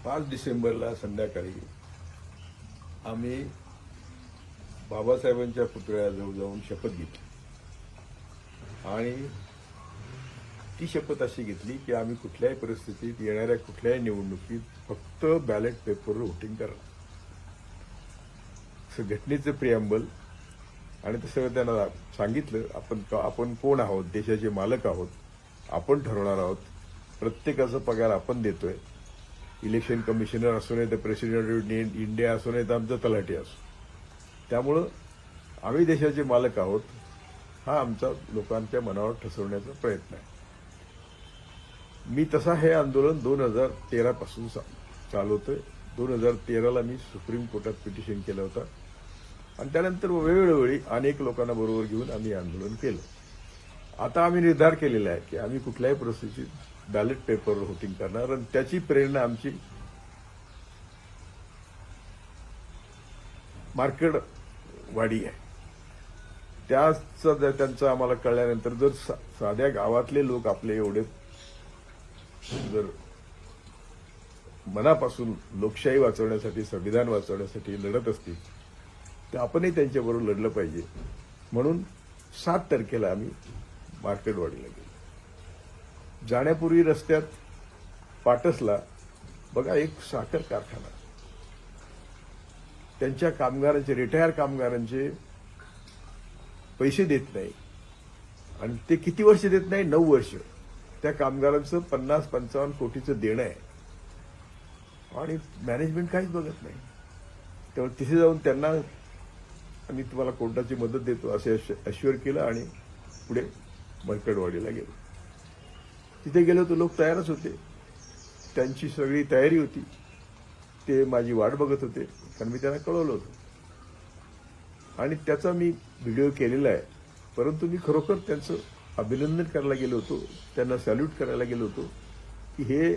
5 डिसेंबरला संध्याकाळी आम्ही बाबासाहेबांच्या पुतळ्याजवळ जाऊन शपथ घेतली आणि ती शपथ अशी घेतली की आम्ही कुठल्याही परिस्थितीत येणाऱ्या कुठल्याही निवडणुकीत फक्त बॅलेट पेपरवर व्होटिंग करणार. असं घटनेचं प्रियांबल आणि तसं त्यांना सांगितलं आपण कोण आहोत, देशाचे मालक आहोत, आपण ठरवणार आहोत, प्रत्येकाचा पगार आपण देतोय. इलेक्शन कमिशनर असू नये तर प्रेसिडेंट ऑफ इंडिया असू नये तर आमचा तलाठी असो. त्यामुळं आम्ही देशाचे मालक आहोत हा आमचा लोकांच्या मनावर ठसवण्याचा प्रयत्न आहे. मी तसा हे आंदोलन 2013 पासून चालवतोय. 2013ला मी सुप्रीम कोर्टात पिटिशन केलं होतं आणि त्यानंतर वेळोवेळी अनेक लोकांना बरोबर घेऊन आम्ही आंदोलन केलं. आता आम्ही निर्धार केलेला आहे की आम्ही कुठल्याही परिस्थितीत बॅलेट पेपरवर व्होटिंग करणार आणि त्याची प्रेरणा आमची मार्केटवाडी आहे. त्यांचं आम्हाला कळल्यानंतर जर साध्या गावातले लोक आपले एवढे जर मनापासून लोकशाही वाचवण्यासाठी, संविधान वाचवण्यासाठी लढत असतील तर आपणही त्यांच्याबरोबर लढलं पाहिजे. म्हणून 7 तारखेला आम्ही मार्केटवाडीला गेलो. जाण्यापूर्वी रस्त्यात पाटसला बघा एक साखर कारखाना, त्यांच्या कामगारांचे, रिटायर कामगारांचे पैसे देत नाही आणि ते किती वर्ष देत नाही? 9 वर्ष. त्या कामगारांचं 50-55 कोटीचं देणं आहे आणि मॅनेजमेंट काहीच बघत नाही. त्यामुळे तिथे जाऊन त्यांना आम्ही तुम्हाला कोर्टाची मदत देतो असे अश्युअर केलं आणि पुढे मरकडवाडीला गेलो. तिथे गेलो तर लोक तयारच होते, त्यांची सगळी तयारी होती. ते माझी वाट बघत होते कारण मी त्यांना कळवलं होतं आणि त्याचा मी व्हिडिओ केलेला आहे. परंतु मी खरोखर त्यांचं अभिनंदन करायला गेलो होतो, त्यांना सॅल्यूट करायला गेलो होतो की हे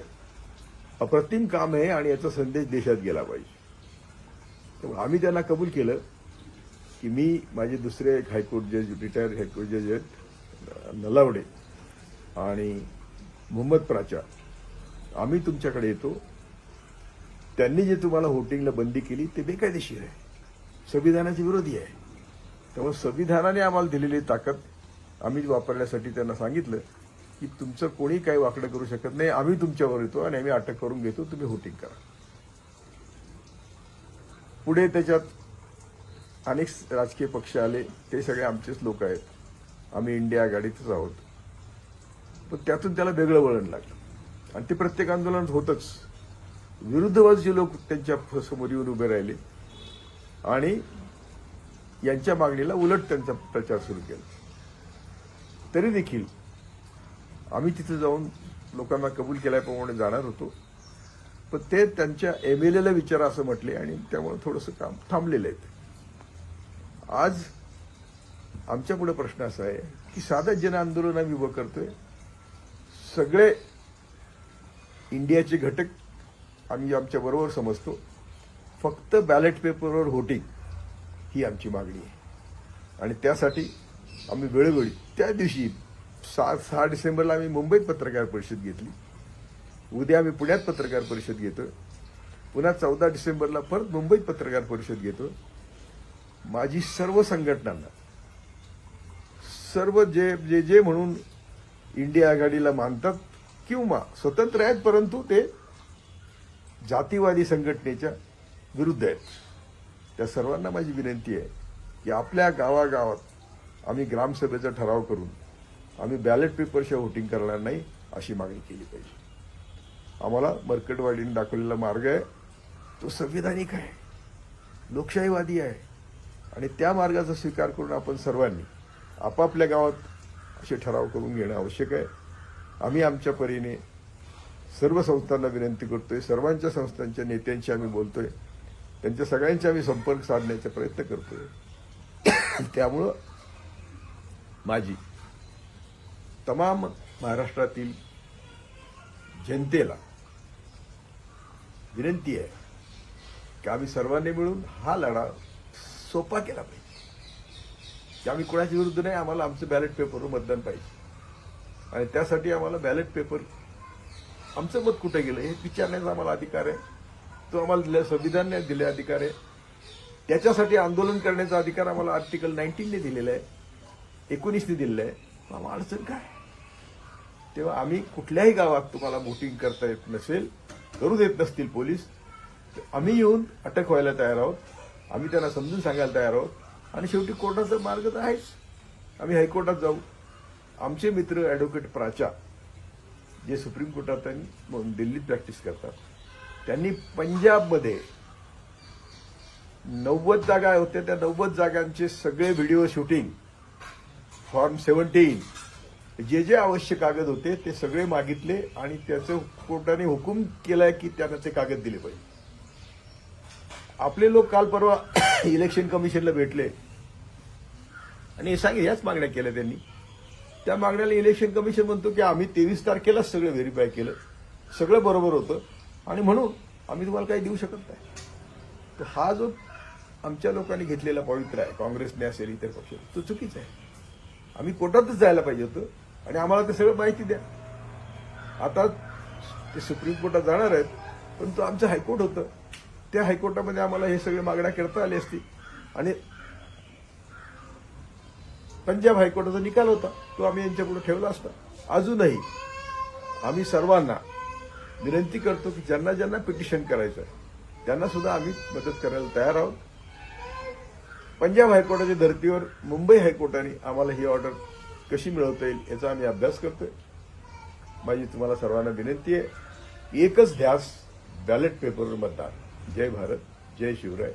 अप्रतिम काम आहे आणि याचा संदेश देशात गेला पाहिजे. त्यामुळे आम्ही त्यांना कबूल केलं की मी माझे दुसरे हायकोर्ट जज, रिटायर्ड हायकोर्ट जज आहेत नलावडे आणि मोहम्मद प्राचा, आम्ही तुमच्याकडे येतो. त्यांनी जे तुम्हाला व्होटिंगला बंदी केली ते बेकायदेशीर आहे, संविधानाच्या विरोधी आहे. त्यामुळे संविधानाने आम्हाला दिलेली ताकद आम्ही वापरण्यासाठी त्यांना सांगितलं की तुमचं कोणी काही वाकडं करू शकत नाही, आम्ही तुमच्यावर येतो आणि आम्ही अटक करून घेतो, तुम्ही व्होटिंग करा. पुढे त्याच्यात अनेक राजकीय पक्ष आले, ते सगळे आमचेच लोक आहेत, आम्ही इंडिया आघाडीतच आहोत. पण त्यातून त्याला वेगळं वळण लागलं आणि ते प्रत्येक आंदोलनात होतच. विरुद्ध बाजूचे लोक त्यांच्या समोर येऊन उभे राहिले आणि यांच्या मागणीला उलट त्यांचा प्रचार सुरू केला. तरी देखील आम्ही तिथे जाऊन लोकांना कबूल केल्याप्रमाणे जाणार होतो, पण ते त्यांच्या MLA ला विचारा असं म्हटले आणि त्यामुळे थोडंसं काम थांबलेलं आहे. आज आमच्या पुढे प्रश्न असा आहे की साधं जन आंदोलन आम्ही उभं करतोय. सगळे इंडियाचे घटक आम्ही आमच्या बरोबर समजतो. फक्त बॅलेट पेपरवर व्होटिंग ही आमची मागणी आहे आणि त्यासाठी आम्ही वेळोवेळी त्या दिवशी 6 डिसेंबरला आम्ही मुंबईत पत्रकार परिषद घेतली. उद्या आम्ही पुण्यात पत्रकार परिषद घेतो. पुन्हा 14 डिसेंबरला परत मुंबईत पत्रकार परिषद घेतो. माझी सर्व संघटनांना, सर्व जे म्हणून इंडिया आघाडीला मानतात किंवा स्वतंत्र आहेत परंतु ते जातीवादी संघटनेच्या विरुद्ध आहेत, त्या सर्वांना माझी विनंती आहे की आपल्या गावागावात आम्ही ग्रामसभेचा ठराव करून आम्ही बॅलेट पेपरशिवाय व्होटिंग करणार नाही अशी मागणी केली पाहिजे. आम्हाला मरकटवाडीने दाखवलेला मार्ग आहे तो संविधानिक आहे, लोकशाहीवादी आहे आणि त्या मार्गाचा स्वीकार करून आपण सर्वांनी आपापल्या गावात असे ठराव करून घेणं आवश्यक आहे. आम्ही आमच्या परीने सर्व संस्थांना विनंती करतोय, सर्वांच्या संस्थांच्या नेत्यांशी आम्ही बोलतोय, त्यांच्या सगळ्यांशी आम्ही संपर्क साधण्याचा प्रयत्न करतोय. त्यामुळं माझी तमाम महाराष्ट्रातील जनतेला विनंती आहे की आम्ही सर्वांनी मिळून हा लढा सोपा केला पाहिजे. की आम्ही कोणाच्या विरुद्ध नाही, आम्हाला आमचं बॅलेट पेपरवर मतदान पाहिजे आणि त्यासाठी आम्हाला बॅलेट पेपर आमचं मत कुठे गेलं हे विचारण्याचा आम्हाला अधिकार आहे. तो आम्हाला दिला, संविधानाने दिले अधिकार आहे. त्याच्यासाठी आंदोलन करण्याचा अधिकार आम्हाला आर्टिकल 19ने दिलेला आहे, 19ने दिलेला आहे. आम्हाला अडचण काय? तेव्हा आम्ही कुठल्याही गावात तुम्हाला वोटिंग करता येत नसेल, करू देत नसतील पोलीस, तर आम्ही येऊन अटक व्हायला तयार आहोत. आम्ही त्यांना समजून सांगायला तयार आहोत. आणि शेवटी कोर्टाचा मार्ग तर आहेच. आम्ही हायकोर्टात जाऊ. आमचे मित्र ॲडव्होकेट प्राचा, जे सुप्रीम कोर्टात आणि दिल्लीत प्रॅक्टिस करतात, त्यांनी पंजाबमध्ये 90 जागा होत्या, त्या 90 जागांचे सगळे व्हिडिओ शूटिंग, फॉर्म 17, जे जे आवश्यक कागद होते ते सगळे मागितले आणि त्याचं कोर्टाने हुकूम केलाय की त्यांना ते कागद दिले पाहिजे. आपले लोक काल परवा इलेक्शन कमिशनला भेटले आणि याच मागण्या केल्या त्यांनी. त्या मागण्याला इलेक्शन कमिशन म्हणतो की आम्ही 23 तारखेलाच सगळं व्हेरीफाय केलं, सगळं बरोबर होतं आणि म्हणून आम्ही तुम्हाला काही देऊ शकत नाही. तर हा जो आमच्या लोकांनी घेतलेला पवित्र आहे, काँग्रेसने असेल इतर पक्ष, तो चुकीचा आहे. आम्ही कोर्टातच जायला पाहिजे होतं आणि आम्हाला ते सगळं माहिती द्या. आता ते सुप्रीम कोर्टात जाणार आहेत, पण तो आमचं हायकोर्ट होतं. त्या हायकोर्टामध्ये आम्हाला हे सगळे मागण्या करता आली असती आणि पंजाब हायकोर्टाचा निकाल होता, तो आम्ही यांच्यापुढे ठेवला असता. अजूनही आम्ही सर्वांना विनंती करतो की ज्यांना ज्यांना पिटिशन करायचं आहे त्यांना सुद्धा आम्ही मदत करायला तयार आहोत. पंजाब हायकोर्टाच्या धर्तीवर मुंबई हायकोर्टाने आम्हाला ही ऑर्डर कशी मिळवता येईल याचा आम्ही अभ्यास करतोय. माझी तुम्हाला सर्वांना विनंती आहे, एकच ध्यास, बॅलेट पेपरवर मतदान. जय भारत, जय शिवराय.